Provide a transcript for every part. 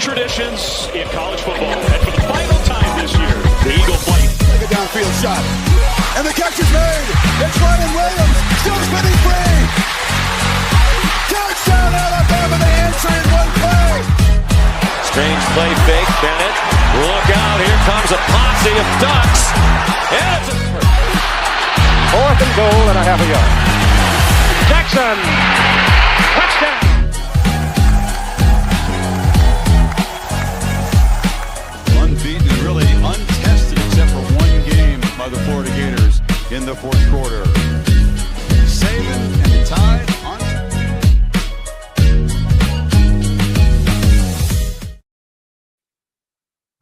traditions in college football. And for the final time this year, the Eagle flight. Take a downfield shot. And the catch is made. It's Ryan Williams. Still spinning free. Touchdown Alabama. They answer in one play. Strange play fake. Bennett. Look out. Here comes a posse of Ducks. And it's a 4th and goal and a half a yard. Jackson. Touchdown. Unbeaten and really untested except for one game by the Florida Gators in the fourth quarter. Saban and the Tide on.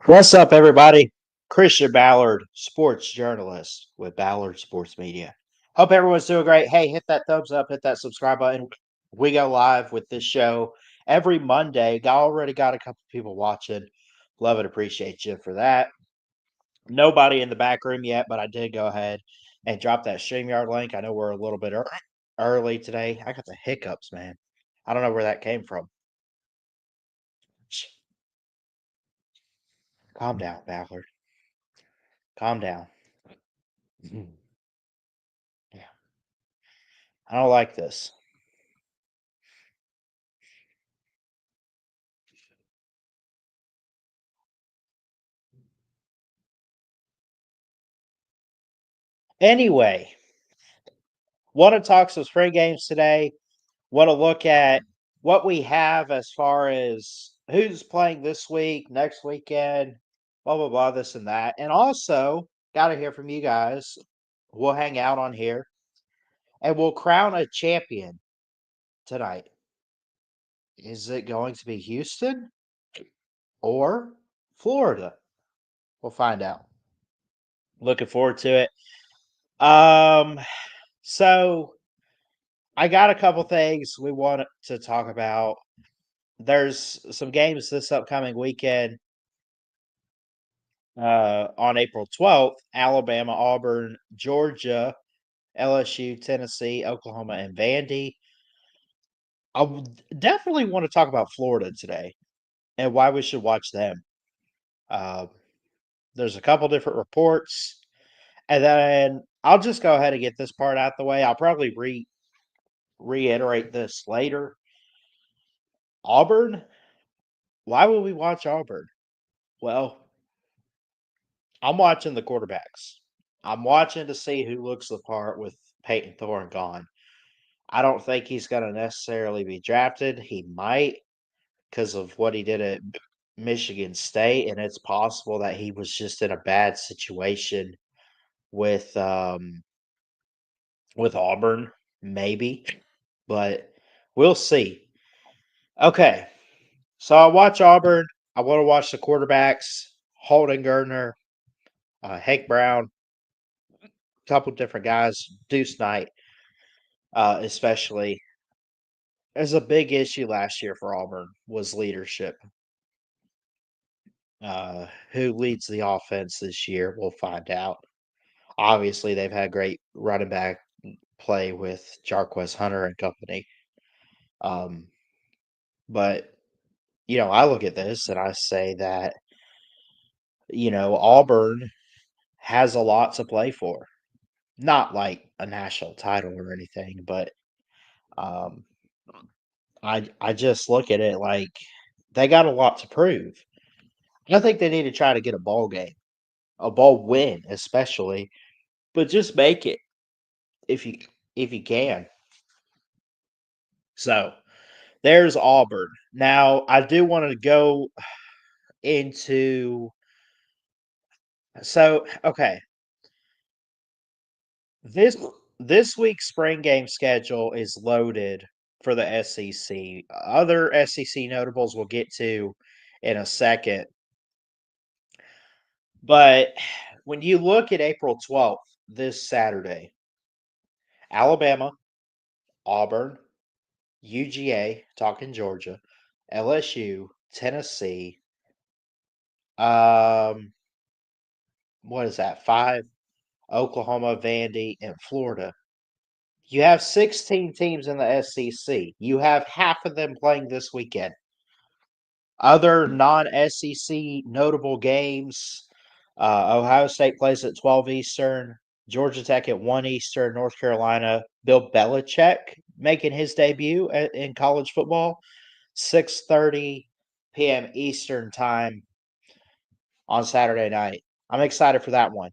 What's up, everybody? Christian Ballard, sports journalist with Ballard Sports Media. Hope everyone's doing great. Hey, hit that thumbs up, hit that subscribe button. We go live with this show every Monday. Already got a couple people watching. Love and appreciate you for that. Nobody in the back room yet, but I did go ahead and drop that StreamYard link. I know we're a little bit early today. I got the hiccups, man. I don't know where that came from. Calm down, Ballard. Calm down. Yeah. I don't like this. Anyway, want to talk some spring games today. Want to look at what we have as far as who's playing this week, next weekend, blah, blah, blah, this and that. And also, got to hear from you guys. We'll hang out on here and we'll crown a champion tonight. Is it going to be Houston or Florida? We'll find out. Looking forward to it. So I got a couple things we want to talk about. There's some games this upcoming weekend. On April 12th, Alabama, Auburn, Georgia, LSU, Tennessee, Oklahoma, and Vandy. I definitely want to talk about Florida today and why we should watch them. There's a couple different reports, and then I'll just go ahead and get this part out the way. I'll probably reiterate this later. Auburn, why would we watch Auburn? Well, I'm watching the quarterbacks. I'm watching to see who looks the part with Peyton Thorne gone. I don't think he's going to necessarily be drafted. He might because of what he did at Michigan State, and it's possible that he was just in a bad situation with Auburn, maybe, but we'll see. Okay, so I watch Auburn. I want to watch the quarterbacks, Holden Gardner, Hank Brown, a couple different guys, Deuce Knight, especially. There's a big issue last year for Auburn was leadership. Who leads the offense this year? We'll find out. Obviously, they've had great running back play with Jarquez Hunter and company. But, I look at this and I say that, Auburn has a lot to play for. Not like a national title or anything, but I just look at it like they got a lot to prove. I think they need to try to get a ball game, a ball win, especially, but just make it if you can. So there's Auburn. Now I do want to go into. So okay, this week's spring game schedule is loaded for the SEC. Other SEC notables we'll get to in a second. But when you look at April 12th, this Saturday, Alabama, Auburn, UGA, talking Georgia, LSU, Tennessee, what is that, 5? Oklahoma, Vandy, and Florida. You have 16 teams in the SEC. You have half of them playing this weekend. Other non-SEC notable games, Ohio State plays at 12 Eastern, Georgia Tech at 1 Eastern, North Carolina, Bill Belichick making his debut in college football, 6:30 p.m. Eastern time on Saturday night. I'm excited for that one.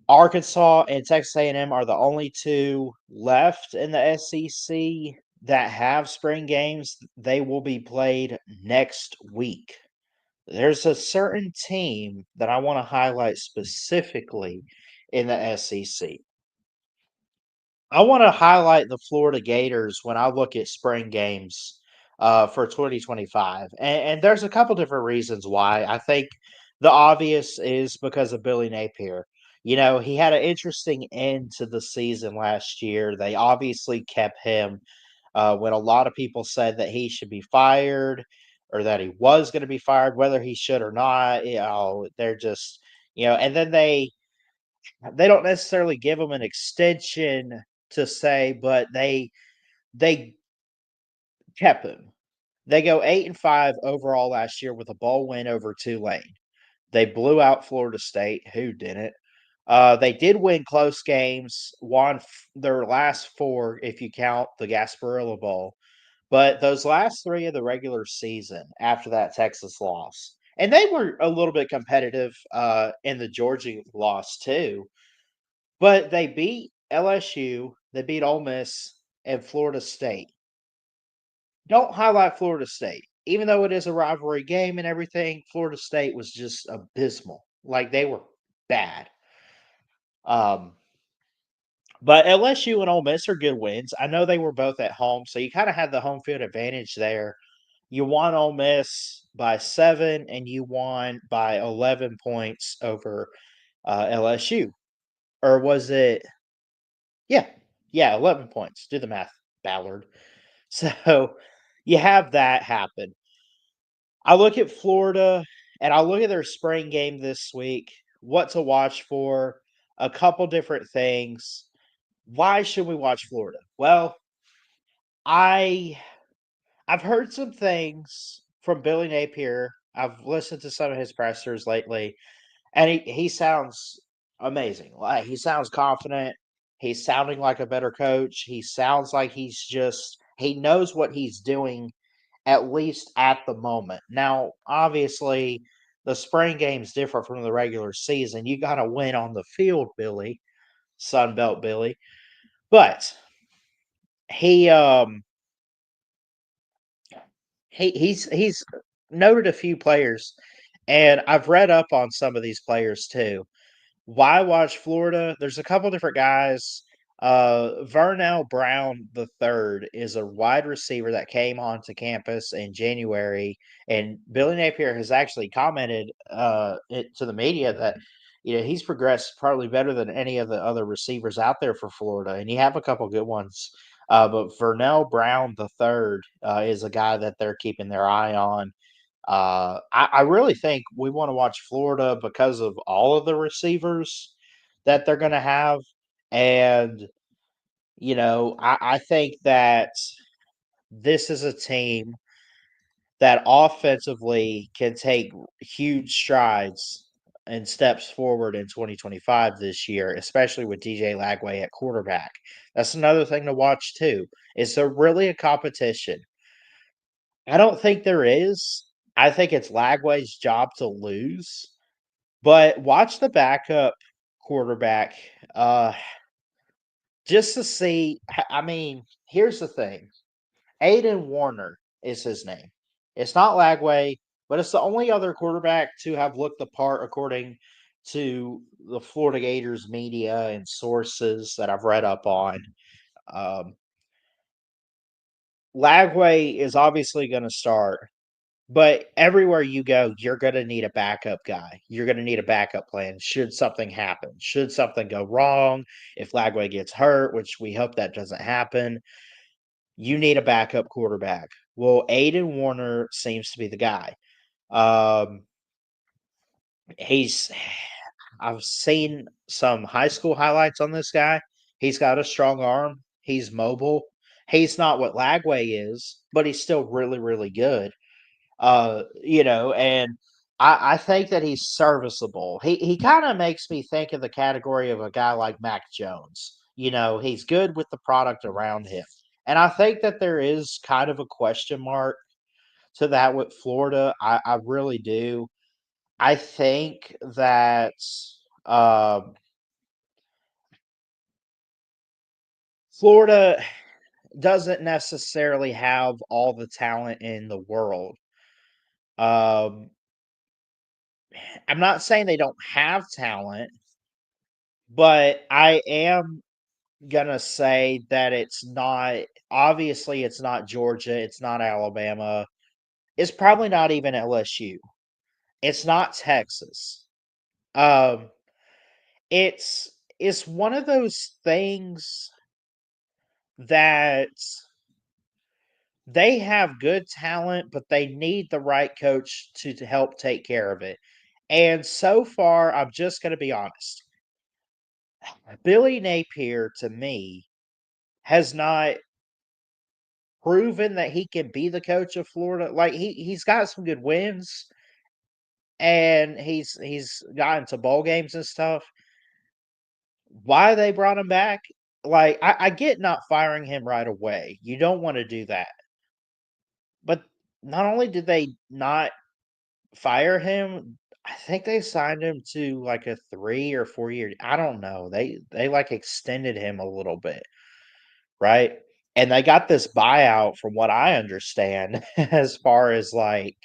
Arkansas and Texas A&M are the only two left in the SEC that have spring games. They will be played next week. There's a certain team that I want to highlight specifically in the SEC. I want to highlight the Florida Gators when I look at spring games for 2025. And there's a couple different reasons why. I think the obvious is because of Billy Napier. You know, he had an interesting end to the season last year. They obviously kept him when a lot of people said that he should be fired or that he was going to be fired, whether he should or not. You know, they're just, and then they don't necessarily give him an extension to say, but they kept him. They go 8-5 overall last year with a bowl win over Tulane. They blew out Florida State. Who didn't? They did win close games, won their last four if you count the Gasparilla Bowl. But those last three of the regular season after that Texas loss, and they were a little bit competitive in the Georgia loss too. But they beat LSU, they beat Ole Miss, and Florida State. Don't highlight Florida State. Even though it is a rivalry game and everything, Florida State was just abysmal. Like they were bad. But LSU and Ole Miss are good wins. I know they were both at home, so you kind of had the home field advantage there. You won Ole Miss by 7, and you won by 11 points over LSU. Or was it? Yeah, 11 points. Do the math, Ballard. So you have that happen. I look at Florida, and I look at their spring game this week, what to watch for, a couple different things. Why should we watch Florida? Well, I've heard some things from Billy Napier. I've listened to some of his pressers lately, and he sounds amazing. Like he sounds confident. He's sounding like a better coach. He sounds like he knows what he's doing, at least at the moment. Now, obviously, the spring game's different from the regular season. You got to win on the field, Billy, Sunbelt Billy. But he he's noted a few players, and I've read up on some of these players too. Why watch Florida? There's a couple different guys. Vernell Brown III is a wide receiver that came onto campus in January, and Billy Napier has actually commented to the media that he's progressed probably better than any of the other receivers out there for Florida, and you have a couple good ones. But Vernell Brown III is a guy that they're keeping their eye on. I really think we want to watch Florida because of all of the receivers that they're going to have. And, I think that this is a team that offensively can take huge strides and steps forward in 2025 this year, especially with DJ Lagway at quarterback. That's another thing to watch, too. Is there really a competition? I don't think there is. I think it's Lagway's job to lose. But watch the backup quarterback just to see. I mean, here's the thing. Aiden Warner is his name. It's not Lagway, but it's the only other quarterback to have looked the part according to the Florida Gators media and sources that I've read up on. Lagway is obviously going to start. But everywhere you go, you're going to need a backup guy. You're going to need a backup plan should something happen. Should something go wrong, if Lagway gets hurt, which we hope that doesn't happen, you need a backup quarterback. Well, Aiden Warner seems to be the guy. I've seen some high school highlights on this guy. He's got a strong arm. He's mobile. He's not what Lagway is, but he's still really, really good. And I think that he's serviceable. He kind of makes me think of the category of a guy like Mac Jones. He's good with the product around him. And I think that there is kind of a question mark to that with Florida. I really do. I think that um, Florida doesn't necessarily have all the talent in the world. Um, I'm not saying they don't have talent, but I am gonna say that it's not obviously it's not Georgia, it's not Alabama, it's probably not even LSU. It's not Texas. Um, it's it's one of those things that they have good talent, but they need the right coach to help take care of it. And so far, I'm just gonna be honest. Billy Napier to me has not proven that he can be the coach of Florida. Like he's got some good wins and he's gotten to bowl games and stuff. Why they brought him back? Like I get not firing him right away. You don't want to do that. But not only did they not fire him, I think they signed him to like a 3 or 4 year. I don't know. They like extended him a little bit, right? And they got this buyout from what I understand as far as like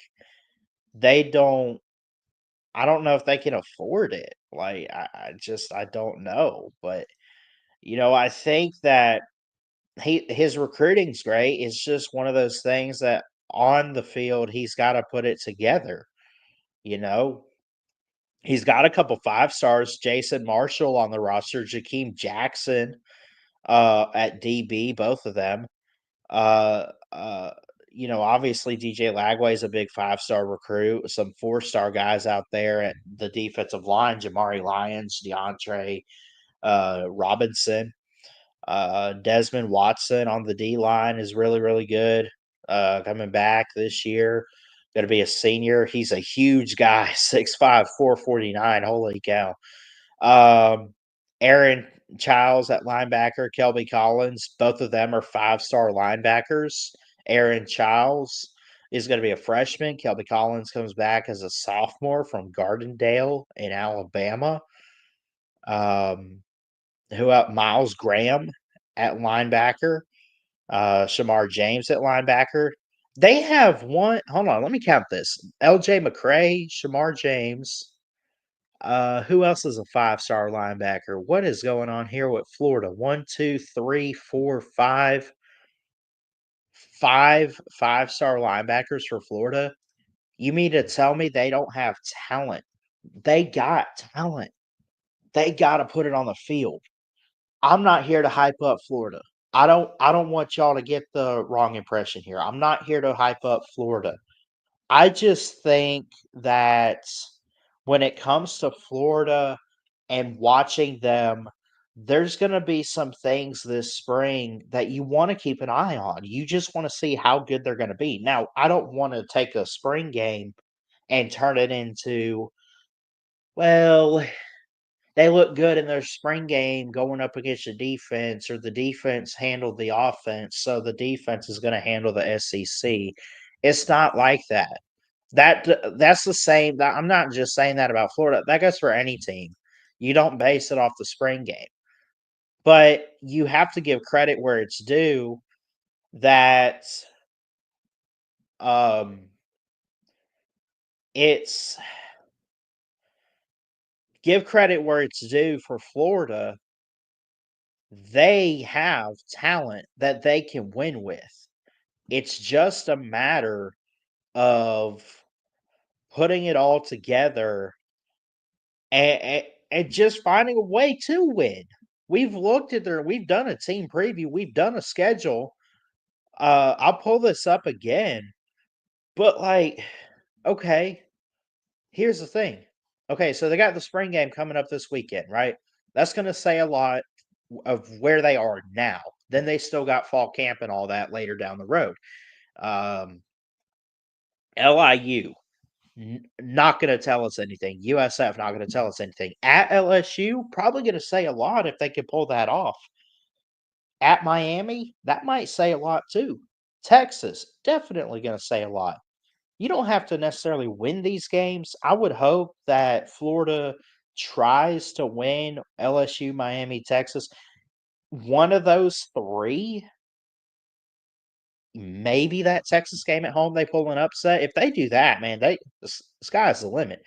they don't I don't know if they can afford it. Like I don't know. But I think that his recruiting's great. It's just one of those things that on the field he's got to put it together, you know. He's got a couple 5 stars, Jason Marshall on the roster, Jakeem Jackson at DB, both of them. Uh, uh, obviously DJ Lagway is a big 5-star recruit. Some 4-star guys out there at the defensive line: Jamari Lyons, DeAndre Robinson, Desmond Watson on the D line is really really good. Coming back this year, going to be a senior. He's a huge guy, 6'5", 449. Holy cow! Um, Aaron Childs at linebacker, Kelby Collins, both of them are 5-star linebackers. Aaron Childs is going to be a freshman. Kelby Collins comes back as a sophomore from Gardendale in Alabama. Who else? Miles Graham at linebacker. Shamar James at linebacker. They have one. Hold on, let me count this. L.J. McCray, Shamar James, who else is a 5-star linebacker? What is going on here with Florida? One, two, three, four, five. 5 5-star linebackers for Florida. You mean to tell me they don't have talent? They got talent. They got to put it on the field. I'm not here to hype up Florida. I don't want y'all to get the wrong impression here. I'm not here to hype up Florida. I just think that when it comes to Florida and watching them, there's going to be some things this spring that you want to keep an eye on. You just want to see how good they're going to be. Now, I don't want to take a spring game and turn it into, well, they look good in their spring game going up against the defense, or the defense handled the offense, so the defense is going to handle the SEC. It's not like that. That's the same. I'm not just saying that about Florida. That goes for any team. You don't base it off the spring game, but you have to give credit where it's due. That um, it's give credit where it's due for Florida. They have talent that they can win with. It's just a matter of putting it all together and just finding a way to win. We've done a team preview, we've done a schedule. I'll pull this up again, but like, okay, here's the thing. Okay, so they got the spring game coming up this weekend, right? That's going to say a lot of where they are now. Then they still got fall camp and all that later down the road. Um, LIU not going to tell us anything. USF not going to tell us anything. At LSU, probably going to say a lot if they can pull that off. At Miami, that might say a lot too. Texas, definitely going to say a lot. You don't have to necessarily win these games. I would hope that Florida tries to win LSU, Miami, Texas. One of those three, maybe that Texas game at home, they pull an upset. If they do that, man, the sky's the limit.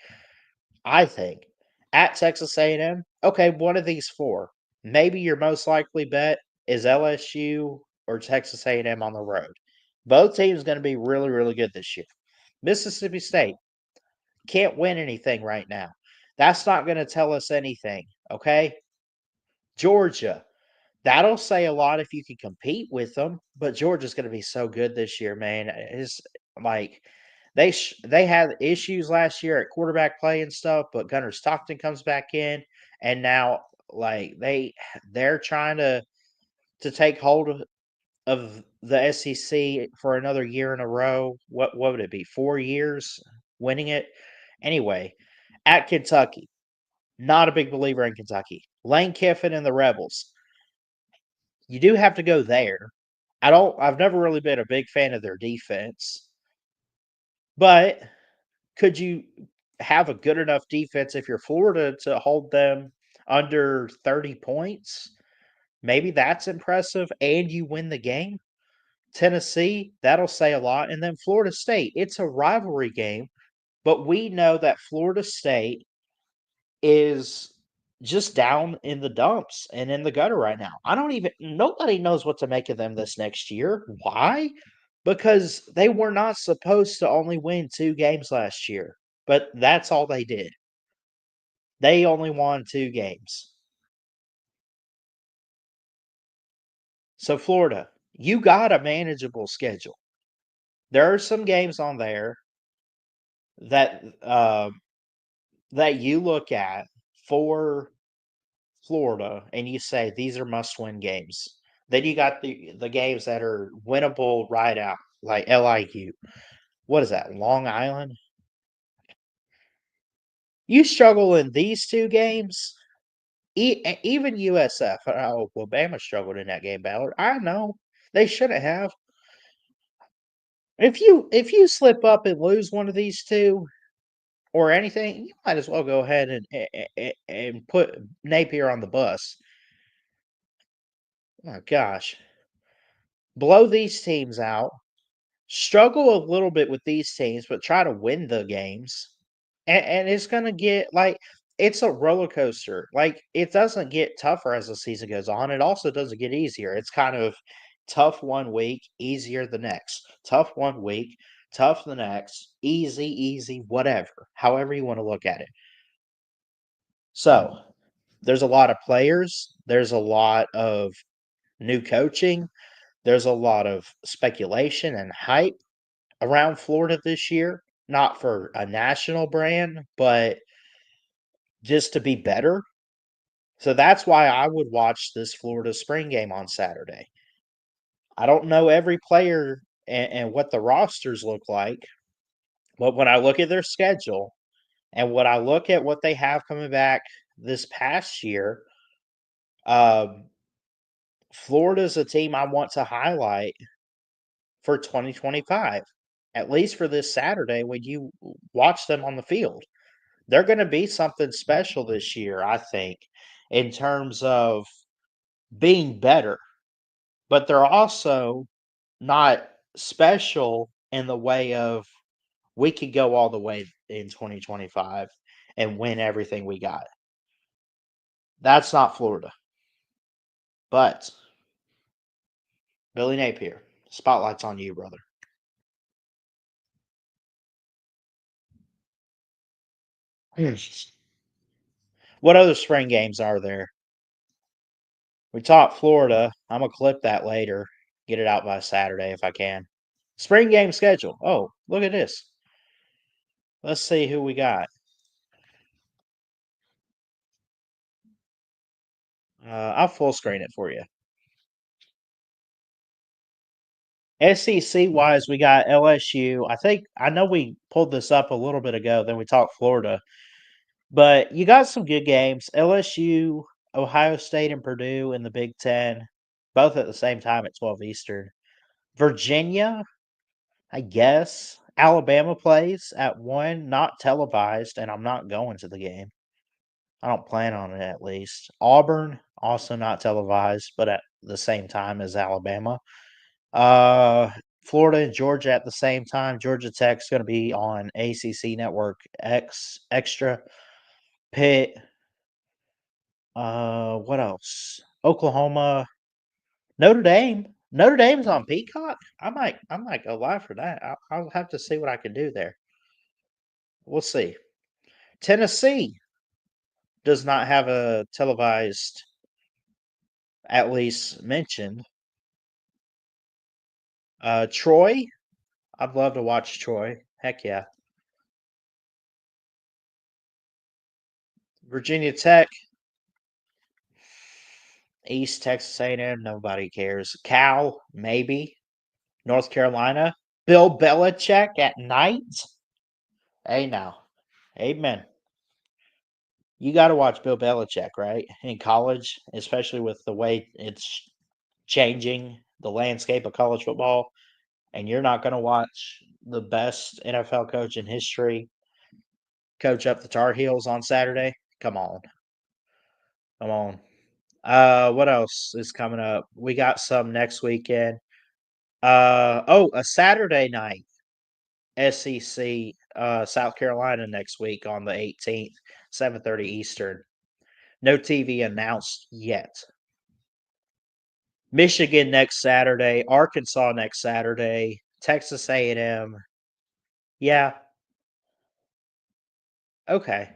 I think at Texas A&M, okay, one of these four. Maybe your most likely bet is LSU or Texas A&M on the road. Both teams going to be really, really good this year. Mississippi State can't win anything right now. That's not going to tell us anything, okay? Georgia, that'll say a lot if you can compete with them, but Georgia's going to be so good this year, man. It's like they had issues last year at quarterback play and stuff, but Gunnar Stockton comes back in, and now like they're trying to take hold of the SEC for another year in a row. What would it be? 4 years winning it? Anyway, at Kentucky, not a big believer in Kentucky. Lane Kiffin and the Rebels. You do have to go there. I've never really been a big fan of their defense. But could you have a good enough defense if you're Florida to hold them under 30 points? Maybe that's impressive and you win the game. Tennessee, that'll say a lot. And then Florida State, it's a rivalry game, but we know that Florida State is just down in the dumps and in the gutter right now. Nobody knows what to make of them this next year. Why? Because they were not supposed to only win 2 games last year, but that's all they did. They only won 2 games. So, Florida, you got a manageable schedule. There are some games on there that that you look at for Florida and you say these are must-win games. Then you got the games that are winnable right out, like LIU. What is that? Long Island? You struggle in these 2 games, even USF. Oh, well, Bama struggled in that game, Ballard. I know. They shouldn't have. If you slip up and lose one of these 2 or anything, you might as well go ahead and put Napier on the bus. Oh gosh. Blow these teams out. Struggle a little bit with these teams, but try to win the games. And it's gonna get like it's a roller coaster. Like it doesn't get tougher as the season goes on. It also doesn't get easier. It's kind of tough one week, easier the next. Tough one week, tough the next, easy, whatever. However you want to look at it. So there's a lot of players, there's a lot of new coaching, there's a lot of speculation and hype around Florida this year. Not for a national brand, but just to be better. So that's why I would watch this Florida spring game on Saturday. I don't know every player and what the rosters look like, but when I look at their schedule and when I look at what they have coming back this past year, Florida's a team I want to highlight for 2025, at least for this Saturday when you watch them on the field. They're going to be something special this year, I think, in terms of being better. But they're also not special in the way of we could go all the way in 2025 and win everything we got. That's not Florida. But Billy Napier, spotlight's on you, brother. What other spring games are there? We talked Florida. I'm gonna clip that later. Get it out by Saturday if I can. Spring game schedule. Oh, look at this. Let's see who we got. I'll full screen it for you. SEC wise, we got LSU. I know we pulled this up a little bit ago, then we talked Florida. But you got some good games. LSU, Ohio State, and Purdue in the Big Ten, both at the same time at 12 Eastern. Virginia, I guess. Alabama plays at 1, not televised, and I'm not going to the game. I don't plan on it at least. Auburn, also not televised, but at the same time as Alabama. Florida and Georgia at the same time. Georgia Tech's going to be on ACC Network X Extra. Pitt. What else? Oklahoma, Notre Dame. Notre Dame's on Peacock. I might go live for that. I'll have to see what I can do there. We'll see. Tennessee does not have a televised, at least mentioned. Troy, I'd love to watch Troy. Heck yeah. Virginia Tech, East Texas A&M, nobody cares. Cal, maybe. North Carolina, Bill Belichick at night. Hey now, amen. You got to watch Bill Belichick, right? In college, especially with the way it's changing the landscape of college football, and you're not going to watch the best NFL coach in history coach up the Tar Heels on Saturday. Come on. Come on. What else is coming up? We got some next weekend. A Saturday night SEC South Carolina next week on the 18th, 7:30 Eastern. No TV announced yet. Michigan next Saturday, Arkansas next Saturday, Texas A&M. Yeah. Okay.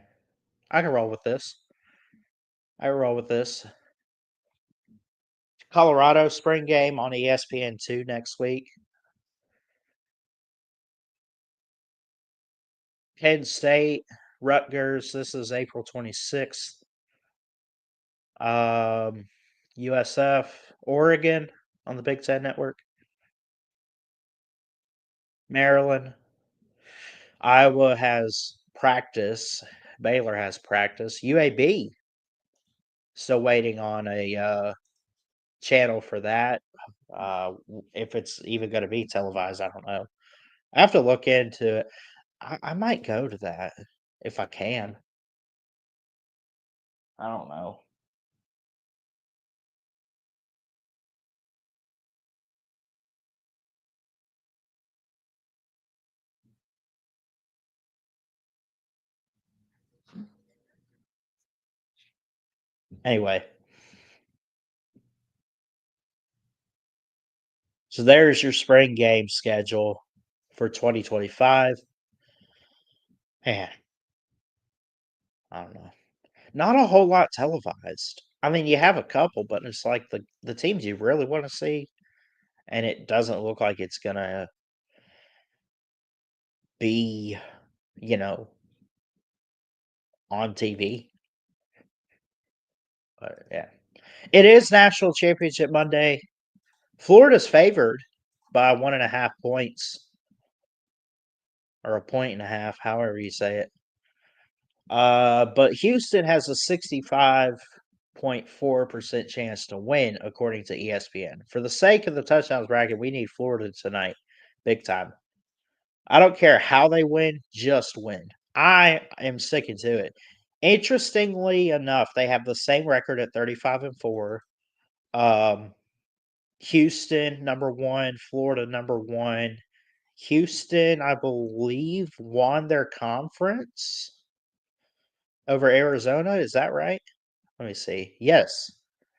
I can roll with this. Colorado spring game on ESPN2 next week. Penn State, Rutgers. This is April 26th. USF, Oregon on the Big Ten Network. Maryland. Iowa has practice. Baylor has practice. UAB still waiting on a channel for that. If it's even going to be televised, I don't know. I have to look into it. I might go to that if I can. I don't know. Anyway, so there's your spring game schedule for 2025. Man, I don't know. Not a whole lot televised. I mean, you have a couple, but it's like the teams you really want to see, and it doesn't look like it's gonna be, you know, on TV. But yeah, it is National Championship Monday. Florida's favored by 1.5 points, or 1.5 points, however you say it. But Houston has a 65.4% chance to win, according to ESPN. For the sake of the touchdowns bracket, we need Florida tonight, big time. I don't care how they win, just win. I am sticking to it. Interestingly enough, they have the same record at 35-4. Houston number 1, Florida number 1. Houston, I believe, won their conference over Arizona. Is that right? Let me see. Yes,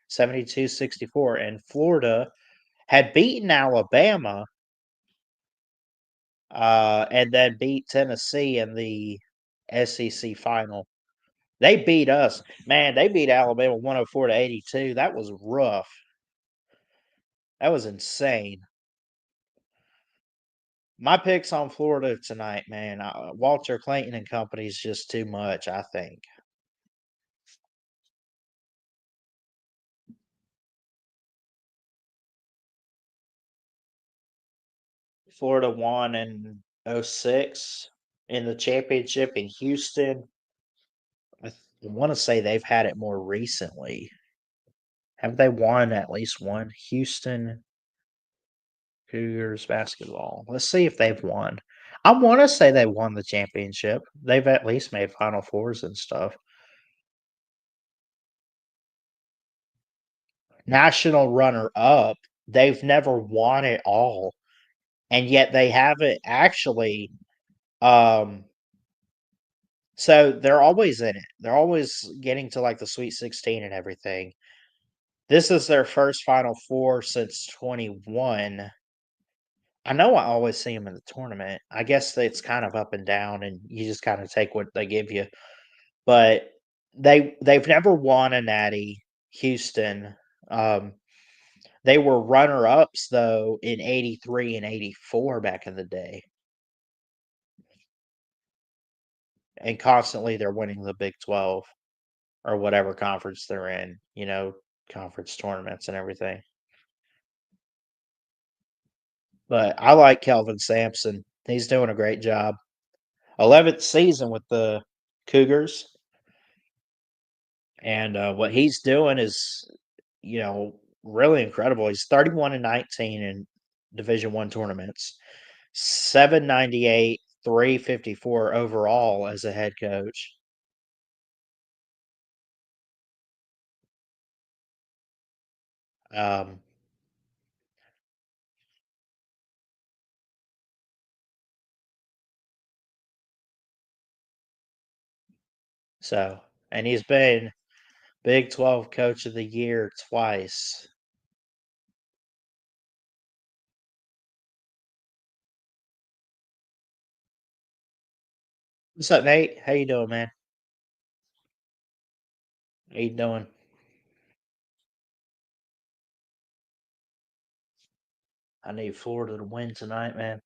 72-64. And Florida had beaten Alabama and then beat Tennessee in the SEC final. They beat us. Man, they beat Alabama 104-82. That was rough. That was insane. My picks on Florida tonight, man. Walter Clayton and company is just too much, I think. Florida won in '06 in the championship in Houston. I want to say they've had it more recently. Have they won at least one? Houston Cougars basketball. Let's see if they've won. I want to say they won the championship. They've at least made Final Fours and stuff. National runner up. They've never won it all, and yet they haven't actually. Um, so they're always in it. They're always getting to like the Sweet 16 and everything. This is their first Final Four since 21. I know I always see them in the tournament. I guess it's kind of up and down, and you just kind of take what they give you. But they've never won a Natty. Houston. Um, they were runner ups though in '83 and '84 back in the day, and constantly they're winning the Big 12 or whatever conference they're in. Conference tournaments and everything. But I like Kelvin Sampson. He's doing a great job. 11th season with the Cougars. And what he's doing is, really incredible. He's 31 and 19 in Division One tournaments, 798, 354 overall as a head coach. Um, and he's been Big 12 Coach of the Year twice. What's up, Nate? How you doing, man? How you doing? I need Florida to win tonight, man.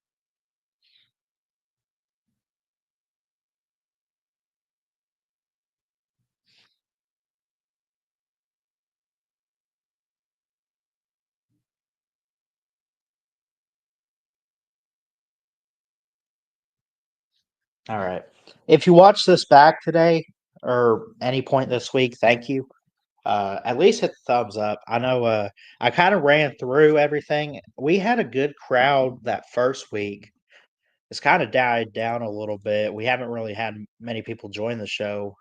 All right. If you watch this back today or any point this week, thank you. At least hit the thumbs up. I know I kind of ran through everything. We had a good crowd that first week. It's kind of died down a little bit. We haven't really had many people join the show.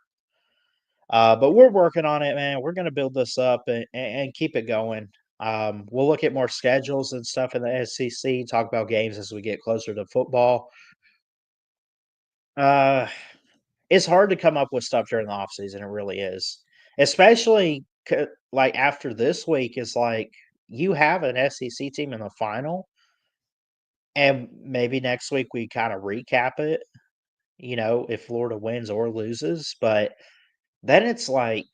But we're working on it, man. We're going to build this up and keep it going. We'll look at more schedules and stuff in the SEC, talk about games as we get closer to football. Uh, it's hard to come up with stuff during the off season. It really is, especially like after this week. It's like you have an SEC team in the final, and maybe next week we kind of recap it. If Florida wins or loses, but then it's like,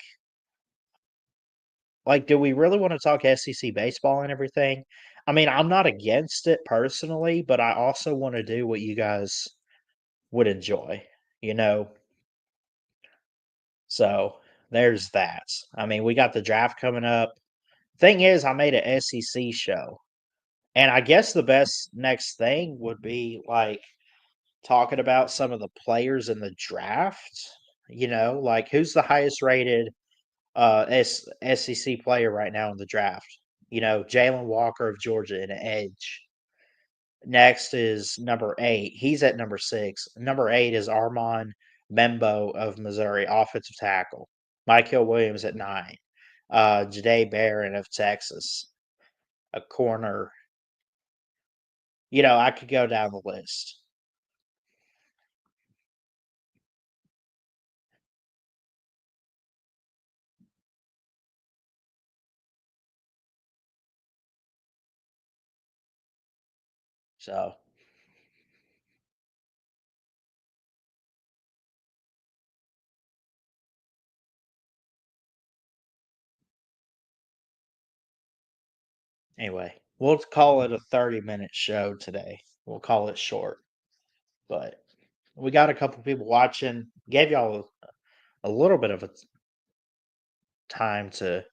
do we really want to talk SEC baseball and everything? I mean, I'm not against it personally, but I also want to do what you guys would enjoy, you know? So there's that. I mean, we got the draft coming up. Thing is, I made a SEC show. And I guess the best next thing would be like talking about some of the players in the draft, like who's the highest rated SEC player right now in the draft. Jalen Walker of Georgia in edge. Next is number 8. He's at number 6. Number 8 is Armand Membo of Missouri, offensive tackle. Michael Williams at 9. Jade Barron of Texas, a corner. I could go down the list. So anyway, we'll call it a 30-minute show today. We'll call it short. But we got a couple people watching. Gave y'all a little bit of a time to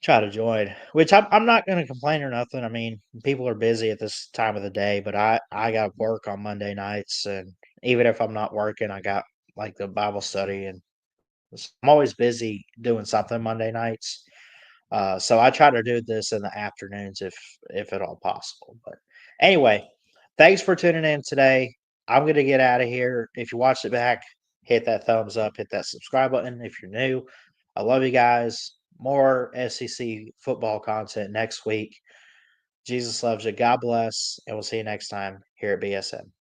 try to join. Which I'm not going to complain or nothing. I mean, people are busy at this time of the day, but I got work on Monday nights, and even if I'm not working, I got like the Bible study, and I'm always busy doing something Monday nights. So I try to do this in the afternoons if at all possible. But anyway, thanks for tuning in today. I'm gonna get out of here. If you watched it back, hit that thumbs up, hit that subscribe button if you're new. I love you guys. More SEC football content next week. Jesus loves you. God bless, and we'll see you next time here at BSN.